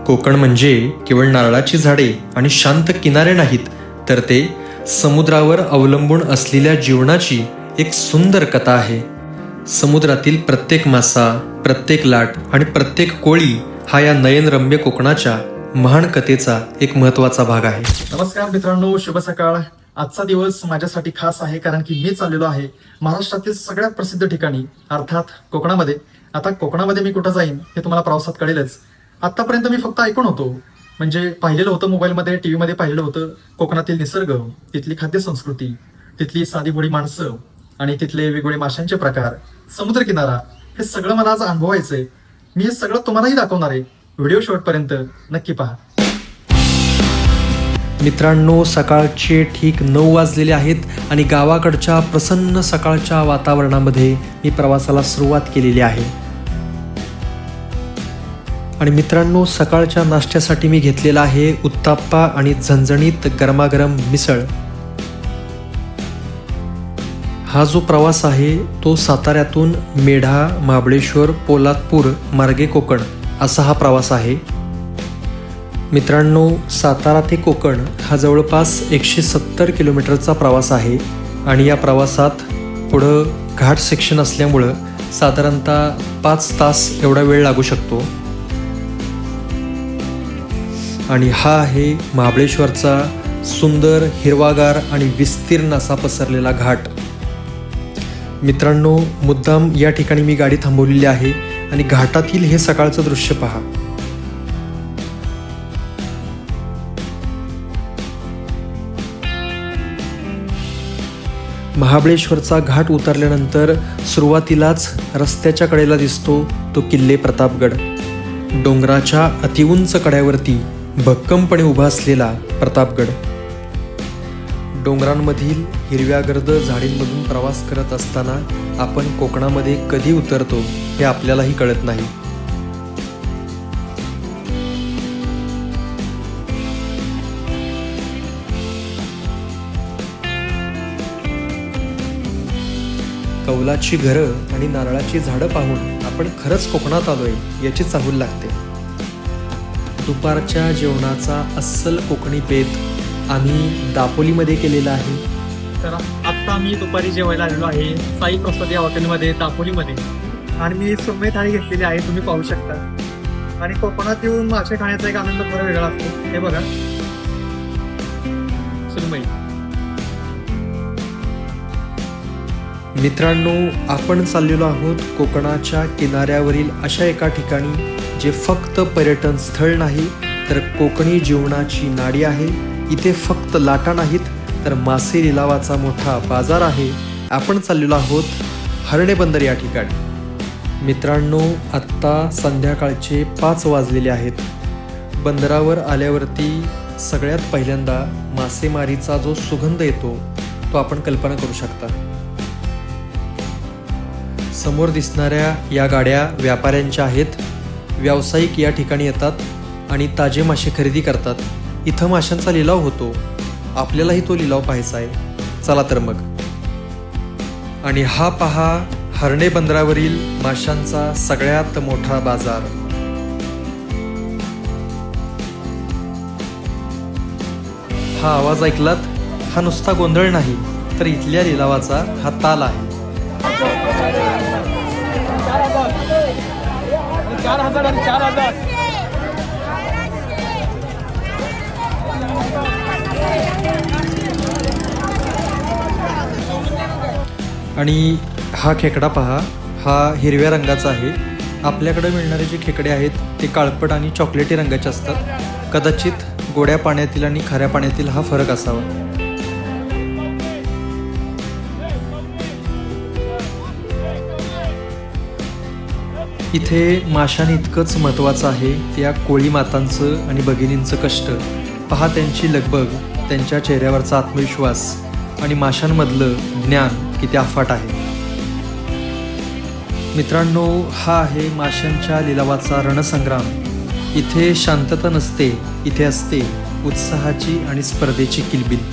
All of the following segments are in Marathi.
कोकण म्हणजे केवळ नारळाची झाडे आणि शांत किनारे नाहीत, तर ते समुद्रावर अवलंबून असलेल्या जीवनाची एक सुंदर कथा आहे. समुद्रातील प्रत्येक मासा, प्रत्येक लाट आणि प्रत्येक कोळी हा या नयनरम्य कोकणाच्या महान कथेचा एक महत्वाचा भाग आहे. नमस्कार मित्रांनो, शुभ सकाळ. आजचा दिवस माझ्यासाठी खास आहे, कारण की मी चाललेलो आहे महाराष्ट्रातील सगळ्यात प्रसिद्ध ठिकाणी, अर्थात कोकणामध्ये. आता कोकणामध्ये मी कुठं जाईन हे तुम्हाला प्रवासात कळेलच. आतापर्यंत मी फक्त ऐकून होतो, म्हणजे पाहिलेलं होतं मोबाईलमध्ये, टीव्ही मध्ये पाहिलेलं होतं कोकणातील निसर्ग, तिथली खाद्यसंस्कृती, तिथली साधीभोळी माणसं आणि तिथले वेगवेगळे माशांचे प्रकार, समुद्रकिनारा, हे सगळं मला आज अनुभवायचंय. मी हे सगळं तुम्हालाही दाखवणार आहे. व्हिडिओ शेवटपर्यंत नक्की पहा. मित्रांनो, सकाळचे ठीक 9 वाजलेले आहेत आणि गावाकडच्या प्रसन्न सकाळच्या वातावरणामध्ये मी प्रवासाला सुरुवात केलेली आहे. आणि मित्रांनो, सकाळच्या नाश्त्यासाठी मी घेतलेला आहे उत्ताप्पा आणि झणझणीत गरमागरम मिसळ. हा जो प्रवास आहे तो साताऱ्यातून मेढा, महाबळेश्वर, पोलादपूर मार्गे कोकण असा हा प्रवास आहे. मित्रांनो, सातारा ते कोकण हा जवळपास 170 किलोमीटरचा प्रवास आहे आणि या प्रवासात पुढं घाट सेक्शन असल्यामुळं साधारणतः 5 तास एवढा वेळ लागू शकतो. आणि हा आहे महाबळेश्वरचा सुंदर, हिरवागार आणि विस्तीर्ण असा पसरलेला घाट. मित्रांनो, मुद्दाम या ठिकाणी मी गाडी थांबवलेली आहे आणि घाटातील हे सकाळचं दृश्य पहा. महाबळेश्वरचा घाट उतरल्यानंतर सुरुवातीलाच रस्त्याच्या कडेला दिसतो तो किल्ले प्रतापगड. डोंगराच्या अतिउंच कड्यावरती भक्कमपणे उभा असलेला प्रतापगड. डोंगरांमधील हिरव्यागर्द झाडींमधून प्रवास करत असताना आपण कोकणामध्ये कधी उतरतो हे आपल्यालाही कळत नाही. कौलाची घरं आणि नारळाची झाडं पाहून आपण खरंच कोकणात आलोय याची चाहूल लागते. दुपारच्या जेवणाचा अस्सल कोकणी बेत आम्ही दापोलीमध्ये केलेला आहे. तर आत्ता मी दुपारी जेवायला आलेलो आहे साई प्रसाद या हॉटेलमध्ये दापोलीमध्ये, आणि मी सुरमई थाळी घेतलेली आहे, तुम्ही पाहू शकता. आणि कोकणात येऊन मासे खाण्याचा एक आनंद फार वेगळा असतो. हे बघा, सुरमई. मित्रांनो, आपण चाललेलो आहोत कोकणाच्या किनाऱ्यावरील अशा एका ठिकाणी जे फक्त पर्यटन स्थळ नाही तर कोकणी जीवनाची नाडी आहे. इथे फक्त लाटा नाहीत तर मासे लिलावाचा मोठा बाजार आहे. आपण चाललेलो आहोत हर्णे बंदर या ठिकाणी. मित्रांनो, आत्ता संध्याकाळचे 5 वाजलेले आहेत. बंदरावर आल्यावरती सगळ्यात पहिल्यांदा मासेमारीचा जो सुगंध येतो तो आपण कल्पना करू शकता. समोर दिसणाऱ्या या गाड्या व्यापाऱ्यांच्या आहेत. व्यावसायिक या ठिकाणी येतात आणि ताजे मासे खरेदी करतात. इथं माशांचा लिलाव होतो. आपल्यालाही तो लिलाव पाहायचा आहे. चला तर मग. आणि हा पहा हर्णे बंदरावरील माशांचा सगळ्यात मोठा बाजार. हा आवाज ऐकलात? हा नुसता गोंधळ नाही तर इथल्या लिलावाचा हा ताल आहे. 4,000 आणि 4,000. आणि हा खेकडा पहा, हा हिरव्या रंगाचा आहे. आपल्याकडे मिळणारे जे खेकडे आहेत ते काळपट आणि चॉकलेटी रंगाचे असतात. कदाचित गोड्या पाण्यातील आणि खाऱ्या पाण्यातील हा फरक असावा. इथे माशांनी इतकंच महत्त्वाचं आहे त्या कोळी मातांचं आणि भगिनींचं कष्ट. पहा त्यांची लगबग, त्यांच्या चेहऱ्यावरचा आत्मविश्वास आणि माशांमधलं ज्ञान किती अफाट आहे. मित्रांनो, हा आहे माशांच्या लिलावाचा रणसंग्राम. इथे शांतता नसते, इथे असते उत्साहाची आणि स्पर्धेची किलबिल.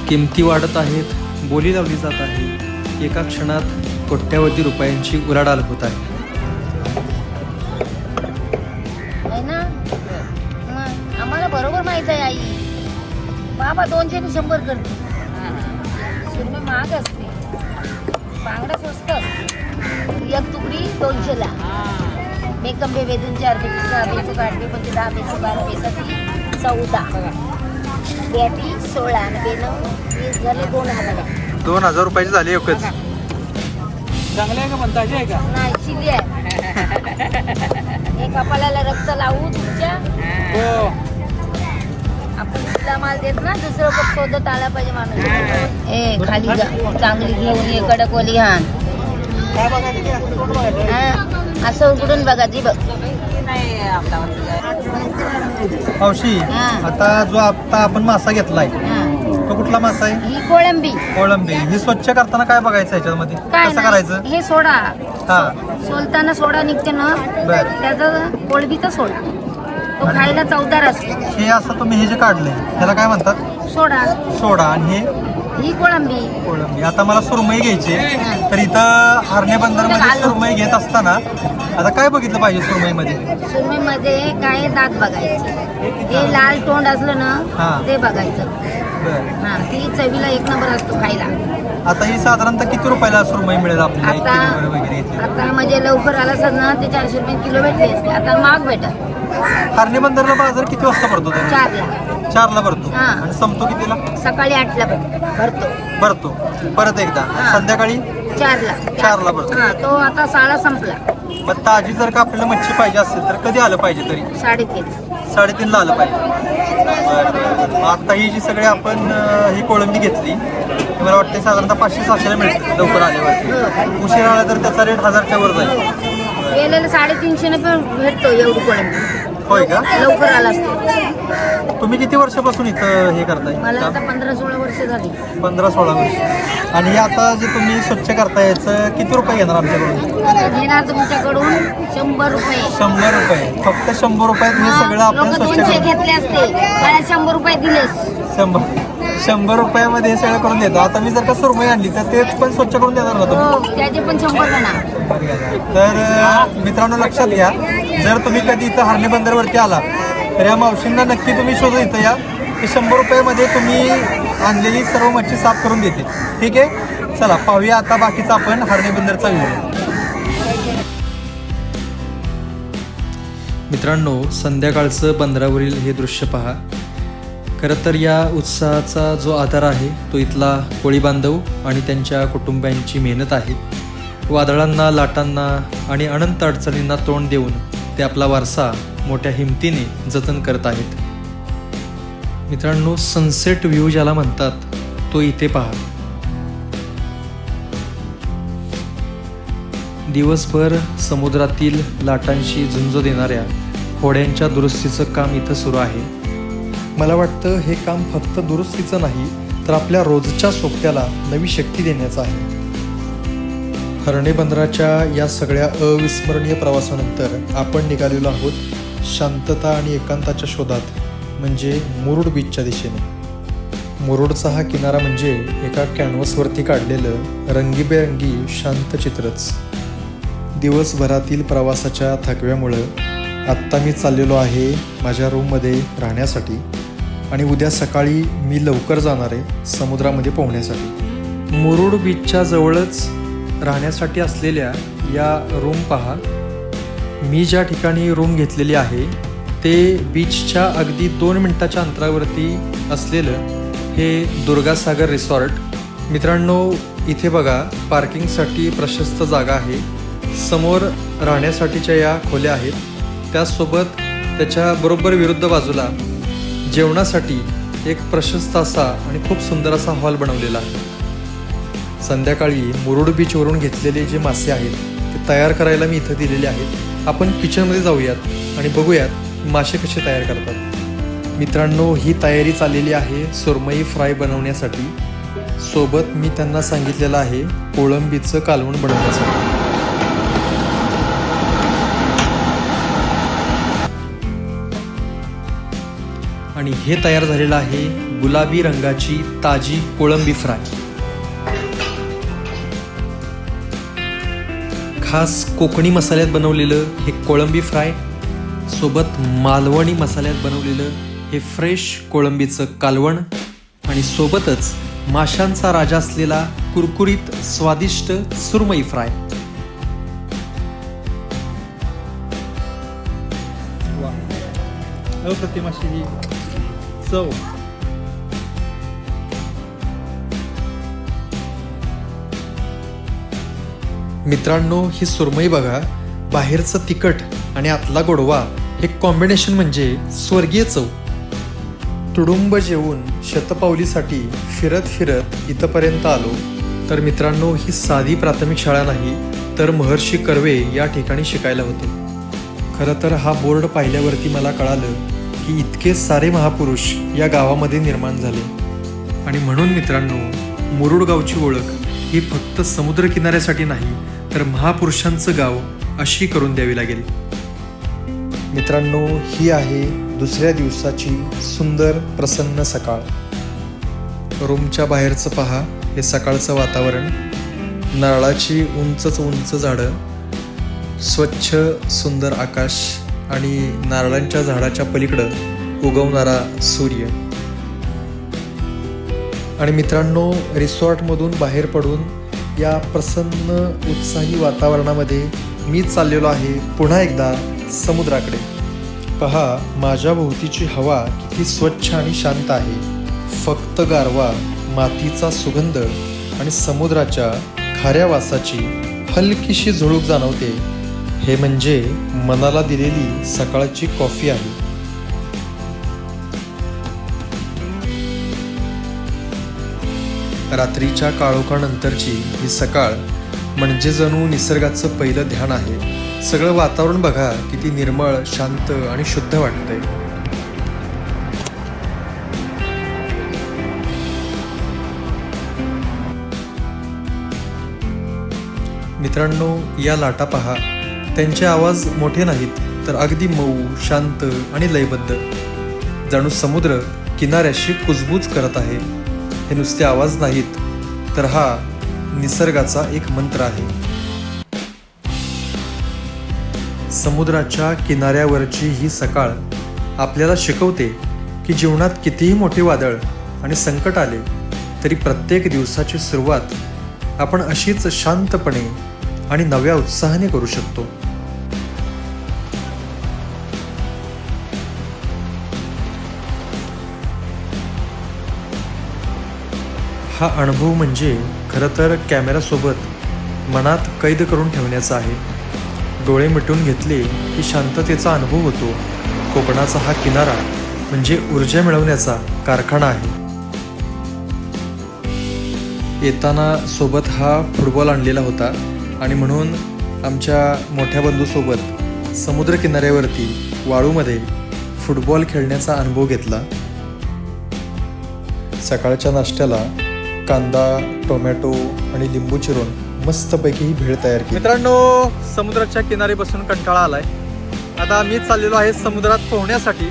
किमती वाढत आहेत, बोली लावली जात आहे. एका क्षणात कोट्यावधी रुपयांची उलाढाल होत आहे. आहे ना मग आम्हाला बरोबर माहित आहे आई. बाबा 200 ने 100 करते. सुरमई महाग असते, बांगडा स्वस्त असते. एक तुकडी 200 ला. बेकंबे बेदून 4 पैसे 6 पैसे 8 पैसे 10 पैसे 12 पैसे 14 बेटी 16 आणि बेनऊ 20 झाले 2000. 2000 रुपयाची झाली एकच. चांगले आहे का म्हणताचे आहे का? नाही चिली आहे. हे कपाळाला रक्त लावू तुमच्या. हो. आपण तिथला माल देत ना, दुसरं पण शोधत आला पाहिजे माणूस. ए खाली जा, चांगली घेऊन ये कडक ओली हान. काय बघायचं की असं तोंड बघायचं? हा, असं उघडून बघा जी बघ. मावशी, हा. आता जो आता आपण मासा घेतलाय हा. तो कुठला मासा आहे? ही कोळंबी. कोळंबी. ही स्वच्छ करताना काय बघायचं याच्यामध्ये? काय कसं नाही, करायचं? हे सोडा. हा. सोलताना सोडा निघते ना, बर. त्याचा कोळंबीचा सोडा. तो खायला चवदार असतो. हे असं तुम्ही हे जे काढले त्याला काय म्हणतात? सोडा. सोडा. आणि हे ही कोळंबी. कोळंबी. आता मला सुरमई घ्यायची तर इथं हरणे बंदरमध्ये सुरमई घेत असताना आता काय बघितलं पाहिजे सुरमईमध्ये? सुरमईमध्ये काय दात बघायचे. हे लाल तोंड असलं हा. ना ते बघायचं. बरं. हा, ती चवीला एक नंबर असतो खायला. आता ही साधारणतः किती रुपयाला सुरमई मिळेल आपल्याला? 1 आता किलो वगैरे घेतली. आता म्हणजे लवकर आला असत ना ते 400 रुपये किलो भेटले असते. आता महाग भेटत. हरणे बंदरला बाजार किती वाजता भरतो? 4ला. 4ला भरतो. हा. आणि संपतो कितीला? सकाळी 8ला भरतो. भरतो परत एकदा. हा. संध्याकाळी 4ला. 4ला भरतो. हा, तो आता साळा संपला. मग ताजी जर का आपल्याला मच्छी पाहिजे असेल तर कधी आलं पाहिजे? तरी 3:30. 3:30ला आलं पाहिजे. बरं. आता ही जी सगळी आपण ही कोळंबी घेतली ती मला वाटते साधारणतः 500-700 मिळते लवकर आल्यावरती. उशीर आला तर त्याचा रेट 1000च्या वर जाईल. गेलेलं 350 पण भेटतो एवढी कोळंबी. होय का? लवकर आला असतो. तुम्ही किती वर्षापासून इथं हे करताय? मला आता 15-16 वर्ष झाली. 15-16 वर्ष. आणि हे आता जे तुम्ही स्वच्छ करताय याचं किती रुपये घेणार आमच्याकडून? आता घेणार तुमच्याकडून 100 रुपये. 100 रुपये. फक्त 100 रुपयात हे सगळं आपण लोक स्वच्छ 200 करतो. घेतले असते, मला 100 रुपये दिलेस. 100 रुपयामध्ये हे सगळं करून देतो. आता मी जर का सुरमई आणली तर ते पण स्वच्छ करून देणार ना तुम्ही? हो, त्याचे पण 100 देणार. तर मित्रांनो लक्षात घ्या, जर तुम्ही कधी इथं हरणे बंदरवरती आला तर या मावशींना नक्की तुम्ही शोधून इथं या. ते 100 रुपयामध्ये तुम्ही आणलेली सर्व मच्छी साफ करून देते. ठीक आहे, चला पाहूया आता बाकीचा आपण हरणे बंदरचा व्हिडिओ. मित्रांनो, संध्याकाळचं बंदरावरील हे दृश्य पहा. खरं तर या उत्साहाचा जो आधार आहे तो इथला कोळी बांधव आणि त्यांच्या कुटुंबियांची मेहनत आहे. वादळांना, लाटांना आणि अनंत अडचणींना तोंड देऊन ते आपला वारसा मोठ्या हिमतीने जतन करत आहेत. मित्रांनो, सनसेट व्ह्यू ज्याला म्हणतात तो इथे पहा. दिवसभर समुद्रातील लाटांशी झुंज देणाऱ्या होड्यांच्या दुरुस्तीचं काम इथं सुरू आहे. मला वाटतं हे काम फक्त दुरुस्तीचं नाही तर आपल्या रोजच्या सोबत्याला नवी शक्ती देण्याचं आहे. हरणे बंदराच्या या सगळ्या अविस्मरणीय प्रवासानंतर आपण निघालेलो आहोत शांतता आणि एकांताच्या शोधात, म्हणजे मुरुड बीचच्या दिशेने. मुरुडचा हा किनारा म्हणजे एका कॅनव्हासवरती काढलेलं रंगीबेरंगी शांत चित्रच. दिवसभरातील प्रवासाच्या थकव्यामुळं आत्ता मी चाललेलो आहे माझ्या रूममध्ये राहण्यासाठी आणि उद्या सकाळी मी लवकर जाणार आहे समुद्रामध्ये पोहण्यासाठी. मुरुड बीचच्या जवळच राहण्यासाठी असलेल्या या रूम पहा. मी ज्या ठिकाणी रूम घेतलेली आहे ते बीचच्या अगदी 2 मिनिटाच्या अंतरावरती असलेलं हे दुर्गासागर रिसॉर्ट. मित्रांनो, इथे बघा पार्किंगसाठी प्रशस्त जागा आहे. समोर राहण्यासाठीच्या या खोल्या आहेत. त्याचसोबत त्याच्या बरोबर विरुद्ध बाजूला जेवणासाठी एक प्रशस्त असा आणि खूप सुंदर असा हॉल बनवलेला आहे. संध्याकाळी मुरुड बीचवरून घेतलेले जे मासे आहेत ते तयार करायला मी इथं दिलेले आहेत. आपण किचनमध्ये जाऊयात आणि बघूयात मासे कसे तयार करतात. मित्रांनो, ही तयारी चाललेली आहे सुरमई फ्राय बनवण्यासाठी. सोबत मी त्यांना सांगितलेलं आहे कोळंबीचं कालवण बनवण्यासाठी. आणि हे तयार झालेलं आहे गुलाबी रंगाची ताजी कोळंबी फ्राय. खास कोकणी मसाल्यात बनवलेलं हे कोळंबी फ्राय, सोबत मालवणी मसाल्यात बनवलेलं हे फ्रेश कोळंबीचं कालवण आणि सोबतच माशांचा राजा असलेला कुरकुरीत स्वादिष्ट सुरमई फ्राय. अप्रतिम अशी ही चव. मित्रांनो, ही सुरमई बघा, बाहेरचं तिखट आणि आतला गोडवा हे कॉम्बिनेशन म्हणजे स्वर्गीय चव. तुडुंब जेवून शतपावलीसाठी फिरत फिरत इथपर्यंत आलो. तर मित्रांनो, ही साधी प्राथमिक शाळा नाही, तर महर्षी कर्वे या ठिकाणी शिकायला होते. खरं तर हा बोर्ड पाहिल्यावरती मला कळालं की इतके सारे महापुरुष या गावामध्ये निर्माण झाले. आणि म्हणून मित्रांनो, मुरुड गावची ओळख ही फक्त समुद्रकिनाऱ्यासाठी नाही, तर महापुरुषांचं गाव अशी करून द्यावी लागेल. मित्रांनो, ही आहे दुसऱ्या दिवसाची सुंदर प्रसन्न सकाळ. रूमच्या बाहेरचं पहा, हे सकाळचं वातावरण, नारळाची उंचच उंच झाडं, स्वच्छ सुंदर आकाश आणि नारळांच्या झाडाच्या पलीकडं उगवणारा सूर्य. आणि मित्रांनो, रिसॉर्टमधून बाहेर पडून या प्रसन्न उत्साही वातावरणामध्ये मी चाललेलो आहे पुन्हा एकदा समुद्राकडे. पहा, माझ्या भोवतीची हवा किती स्वच्छ आणि शांत आहे. फक्त गारवा, मातीचा सुगंध आणि समुद्राच्या खाऱ्या वासाची हलकीशी झुळूक जाणवते. हे म्हणजे मनाला दिलेली सकाळची कॉफी आहे. रात्रीच्या काळोखानंतरची ही सकाळ म्हणजे जणू निसर्गाचं पहिलं ध्यान आहे. सगळं वातावरण बघा, किती निर्मळ, शांत आणि शुद्ध वाटतंय. मित्रांनो, या लाटा पहा, त्यांचे आवाज मोठे नाहीत, तर अगदी मऊ, शांत आणि लयबद्ध. जणू समुद्र किनाऱ्याशी कुजबूज करत आहे. हे नुसते आवाज नाहीत, तर हा निसर्गाचा एक मंत्र आहे. समुद्राच्या किनाऱ्यावरची ही सकाळ आपल्याला शिकवते की जीवनात कितीही मोठे वादळ आणि संकट आले तरी प्रत्येक दिवसाची सुरुवात आपण अशीच शांतपणे आणि नव्या उत्साहाने करू शकतो. हा अनुभव म्हणजे खरं तर कॅमेरासोबत मनात कैद करून ठेवण्याचा आहे. डोळे मिटून घेतले की शांततेचा अनुभव होतो. कोकणाचा हा किनारा म्हणजे ऊर्जा मिळवण्याचा कारखाना आहे. येताना सोबत हा फुटबॉल आणलेला होता आणि म्हणून आमच्या मोठ्या बंधूसोबत समुद्रकिनाऱ्यावरती वाळूमध्ये फुटबॉल खेळण्याचा अनुभव घेतला. सकाळच्या नाश्त्याला कांदा, टोमॅटो आणि लिंबू चिरून मस्तपैकी ही भेळ तयार केली. मित्रांनो, समुद्राच्या किनारी बसून कंटाळा आलाय. आता मी चाललेलो आहे समुद्रात पोहण्यासाठी.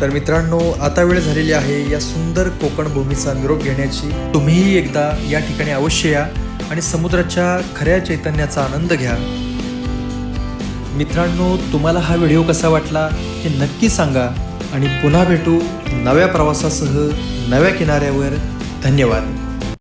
तर मित्रांनो, आता वेळ झालेली आहे या सुंदर कोकण भूमीचा निरोप घेण्याची. तुम्हीही एकदा या ठिकाणी अवश्य या आणि समुद्राच्या खऱ्या चैतन्याचा आनंद घ्या. मित्रांनो, तुम्हाला हा व्हिडिओ कसा वाटला हे नक्की सांगा आणि पुन्हा भेटू नव्या प्रवासासह नव्या किनाऱ्यावर. धन्यवाद.